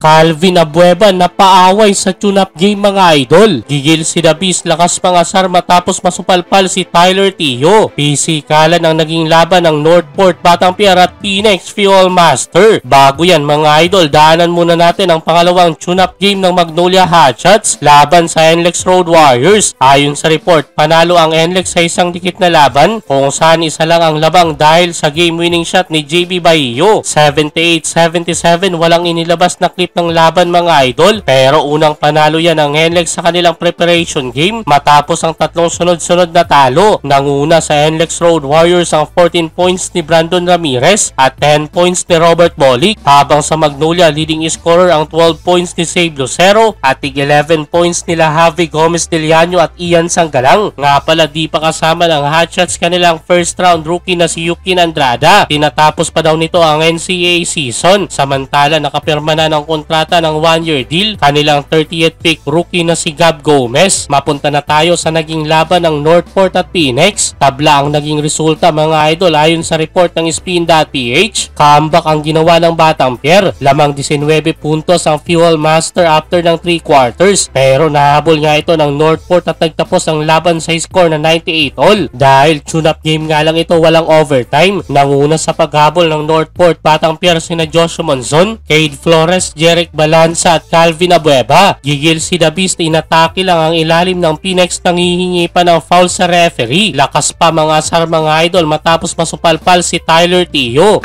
Calvin Abueva napaaway sa tune-up game mga idol. Gigil si The Beast, lakas pangasar matapos masupalpal si Tyler Tio. Pisikalan ang naging laban ng Northport, Batangpier at Phoenix Fuel Master. Bago yan mga idol, daanan muna natin ang pangalawang tune-up game ng Magnolia Hotshots laban sa NLEX Road Warriors. Ayon sa report, panalo ang NLEX sa isang dikit na laban kung saan isa lang ang labang dahil sa game-winning shot ni JB Bahio. 78-77, walang inilabas na clip ng laban mga idol, pero unang panalo yan ng NLEX sa kanilang preparation game matapos ang tatlong sunod-sunod na talo. Nanguna sa NLEX Road Warriors ang 14 points ni Brandon Ramirez at 10 points ni Robert Bolick, habang sa Magnolia leading scorer ang 12 points ni Save Lucero at 11 points nila Javi Gomez Deliano at Ian Sanggalang. Nga pala di pa kasama ng Hotshots kanilang first round rookie na si Yukin Andrada. Tinatapos pa daw nito ang NCAA season, samantala nakapirma na ng kontrata ng 1-year deal kanilang 30th pick rookie na si Gab Gomez. Mapunta na tayo sa naging laban ng Northport at Phoenix. Tabla ang naging resulta mga idol ayon sa report ng Spin.ph. Comeback ang ginawa ng Batangpier. Lamang 19 puntos ang Fuel Master after ng 3 quarters, pero nahabol nga ito ng Northport at nagtapos ang laban sa score na 98 all. Dahil tune-up game nga lang ito, walang overtime. Nanguna sa paghabol ng Northport Batangpier sina Joshua Monzon, Cade Flores, Jeric Balanza at Calvin Abueva. Gigil si The Beast, inatake lang ang ilalim ng Phoenix, nanghihingi pa ng foul sa referee. Lakas pa mga asar mga idol matapos masupalpal si Tyler Tio.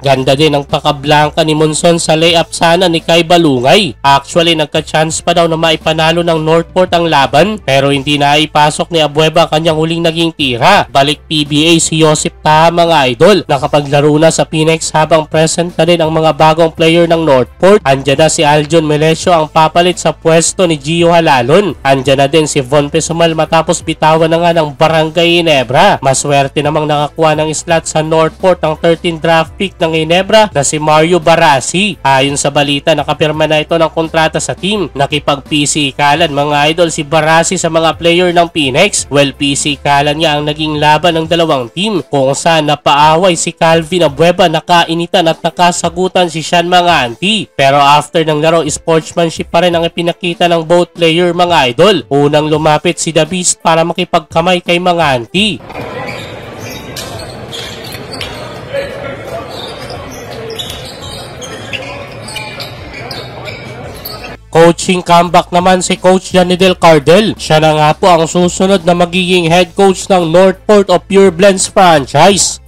Ganda din ang pakablanka ni Monzon sa layup sana ni Kai Balungay. Actually, nagka-chance pa daw na maipanalo ng Northport ang laban, pero hindi na ipasok ni Abueva kanyang huling naging tira. Balik PBA si Joseph Taha mga idol. Nakapaglaro na sa Phoenix habang present na din ang mga bagong player ng Northport. Andyan na si Aljon Melesio ang papalit sa pwesto ni Gio Halalon. Andyan na din si Von Pesumal matapos bitawan na nga ng Barangay Ginebra. Maswerte namang nakakuha ng slot sa Northport ang 13 draft pick ng Ginebra na si Mario Barasi. Ayon sa balita, nakapirma na ito ng kontrata sa team. Nakipag-pisikalan mga idol si Barasi sa mga player ng Phoenix. Well, pisikalan niya ang naging laban ng dalawang team kung saan napaaway si Calvin Abueva, nakainitan at nakasagutan si Sean Manganti. Pero after ng laro, sportsmanship pa rin ang ipinakita ng both player mga idol. Unang lumapit si The Beast para makipagkamay kay Manganti. Coaching comeback naman si Coach Janidel Cardel. Siya na nga po ang susunod na magiging head coach ng Northport of Pure Blends franchise.